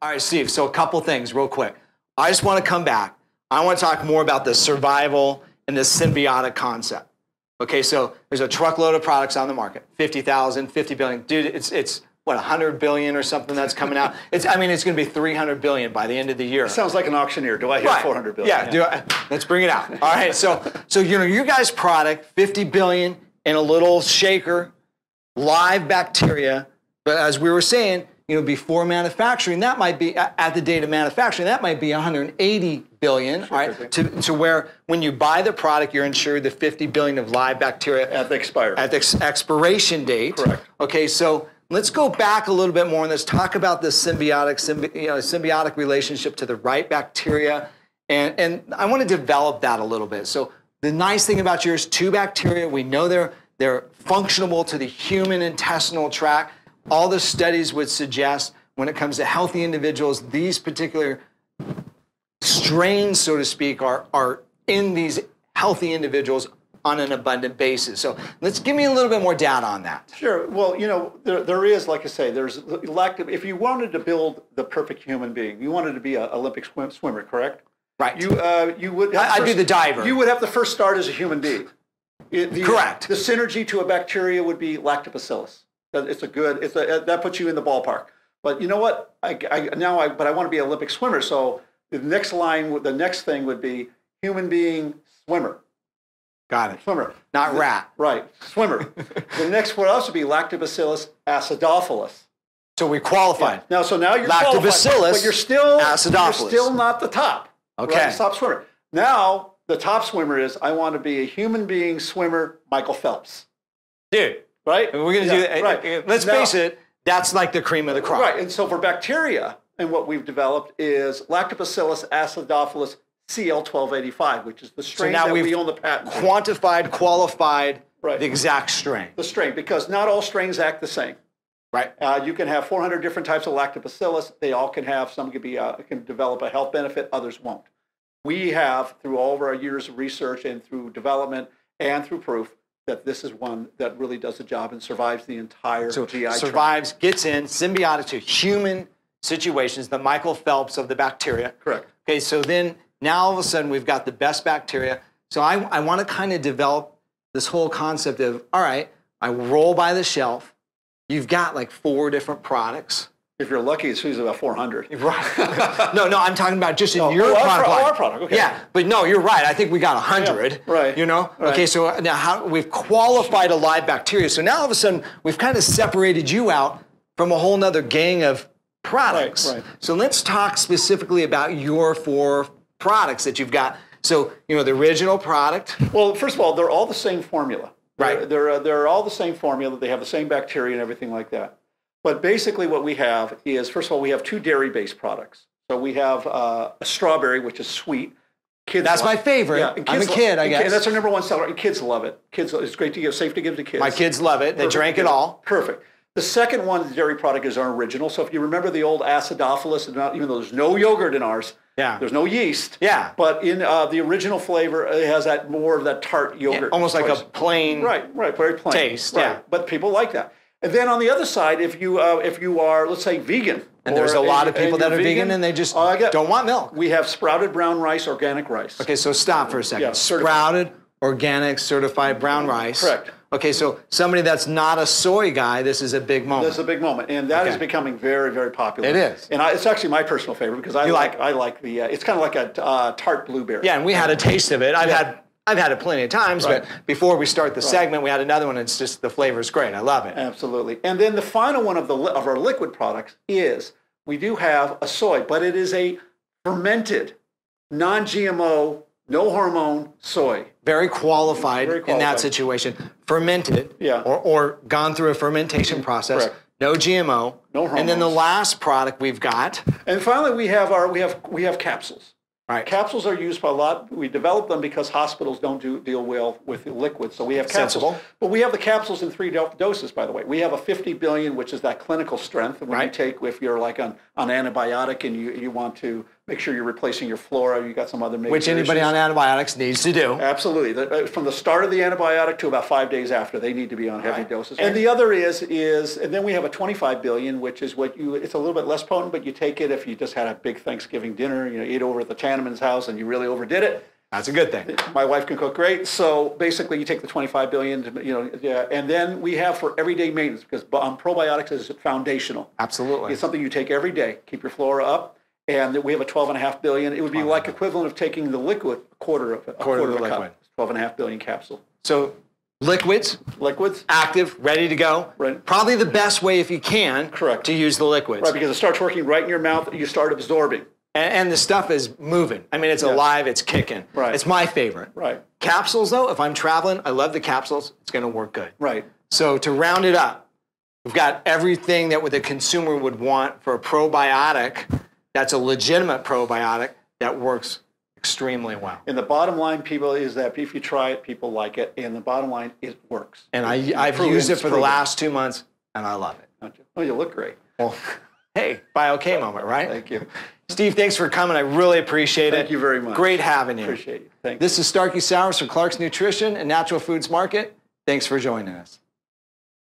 All right, Steve, so a couple things real quick. I just want to come back. I want to talk more about the survival and the symbiotic concept. Okay, so there's a truckload of products on the market, 50,000, 50 billion. Dude, it's what, 100 billion or something that's coming out? I mean, it's going to be 300 billion by the end of the year. It sounds like an auctioneer. Do I hear 400 billion? Yeah, let's bring it out. All right, so your guys' product, 50 billion in a little shaker, live bacteria. But as we were saying, before manufacturing, that might be, at the date of manufacturing, that might be 180 billion, right? To where when you buy the product, you're insured the 50 billion of live bacteria. At the expiration date. Correct. Okay, so let's go back a little bit more and let's talk about the symbiotic relationship to the right bacteria. And I want to develop that a little bit. So the nice thing about yours, 2 bacteria, we know they're functional to the human intestinal tract. All the studies would suggest when it comes to healthy individuals, these particular strains, so to speak, are in these healthy individuals on an abundant basis. So let's give me a little bit more data on that. Sure. Well, there is, like I say, there's if you wanted to build the perfect human being, you wanted to be an Olympic swimmer, correct? Right. You would. I'd be the diver. You would have to first start as a human being. Correct. The synergy to a bacteria would be lactobacillus. That puts you in the ballpark. But you know what? But I want to be an Olympic swimmer. So the next thing would be human being swimmer. Got it. Swimmer. Not rat. Right. Swimmer. The next one else would be Lactobacillus acidophilus. So we qualified. Yeah. Now you're Lactobacillus qualified, but you're still acidophilus. You're still not the top. Okay. Right? Top swimmer. Now the top swimmer is I want to be a human being swimmer, Michael Phelps. Dude. Right? We're going to do that. Right. Let's face it, that's like the cream of the crop. Right. And so for bacteria, and what we've developed is Lactobacillus acidophilus CL1285, which is the strain that we own the patent. Quantified, qualified, the exact strain. The strain, because not all strains act the same. Right. You can have 400 different types of lactobacillus. They all can have, some can develop a health benefit, others won't. We have, through all of our years of research and through development and through proof, that this is one that really does the job and survives the entire GI survives, gets in, symbiotic to human situations, the Michael Phelps of the bacteria. Correct. Okay, so then now all of a sudden we've got the best bacteria. So I want to kind of develop this whole concept of, all right, I roll by the shelf. You've got like 4 different products. If you're lucky, it's usually about 400. Right. No, I'm talking about just in your product line. Our product, okay. Yeah, but no, you're right. I think we got 100. Yeah, right. Right. Okay, so now we've qualified a live bacteria. So now all of a sudden, we've kind of separated you out from a whole nother gang of products. Right. So let's talk specifically about your 4 products that you've got. So, the original product. Well, first of all, they're all the same formula. Right. They're all the same formula. They have the same bacteria and everything like that. But basically what we have is, first of all, we have 2 dairy-based products. So we have a strawberry, which is sweet. That's my favorite. Yeah, I'm a kid, I guess. And that's our #1 seller. And kids love it. It's great to give, safe to give to kids. My kids love it. They drank it all. Perfect. The second one, the dairy product, is our original. So if you remember the old acidophilus, even though there's no yogurt in ours, there's no yeast. Yeah. But in the original flavor, it has that more of that tart yogurt. Yeah, almost like a plain very plain taste. Right. Yeah. But people like that. And then on the other side, if you are, let's say, vegan. And there's a lot of people that are vegan and they just don't want milk. We have sprouted brown rice, organic rice. Okay, so stop for a second. Yeah, sprouted, organic, certified brown rice. Correct. Okay, so somebody that's not a soy guy, this is a big moment. This is a big moment, and that is becoming very, very popular. It is. And it's actually my personal favorite because I like the, it's kind of like a tart blueberry. Yeah, and we had a taste of it. I've had it plenty of times, but before we start the segment, we had another one. It's just the flavor is great. I love it. Absolutely. And then the final one of our liquid products is we do have a soy, but it is a fermented, non-GMO, no hormone soy. Very qualified in that situation. Fermented, or gone through a fermentation process. Correct. No GMO. No hormones. And then the last product we've got. And finally, we have capsules. Right. Capsules are used by a lot. We develop them because hospitals don't deal well with liquids, so we have capsules. Sensible. But we have the capsules in 3 doses, by the way. We have a 50 billion, which is that clinical strength. When you take, if you're like on antibiotic and you want to Make sure you're replacing your flora. You got some other major Which anybody issues. on antibiotics needs to do. Absolutely. From the start of the antibiotic to about 5 days after, they need to be on heavy doses. And the other is, and then we have a 25 billion, which is it's a little bit less potent, but you take it if you just had a big Thanksgiving dinner, ate over at the Taneman's house and you really overdid it. That's a good thing. My wife can cook great. So basically you take the 25 billion, and then we have for everyday maintenance, because probiotics is foundational. Absolutely. It's something you take every day, keep your flora up. And we have a 12.5 billion. It would be like equivalent of taking the liquid, a quarter of a liquid. cup, 12.5 billion capsule. So liquids, active, ready to go. Right. Probably the best way, if you can, correct, to use the liquids. Right, because it starts working right in your mouth. You start absorbing. And the stuff is moving. I mean, it's alive, it's kicking. Right. It's my favorite. Right. Capsules, though, if I'm traveling, I love the capsules. It's going to work good. Right. So to round it up, we've got everything that the consumer would want for a probiotic. That's a legitimate probiotic that works extremely well. And the bottom line, people, is that if you try it, people like it. And the bottom line, it works. And I've used it for the last 2 months, and I love it. Oh, you look great. Well, hey, Bio-K moment, right? Thank you. Steve, thanks for coming. I really appreciate it. Thank you very much. Great having you. Appreciate you. Thank you. This is Starkie Sowers from Clark's Nutrition and Natural Foods Market. Thanks for joining us.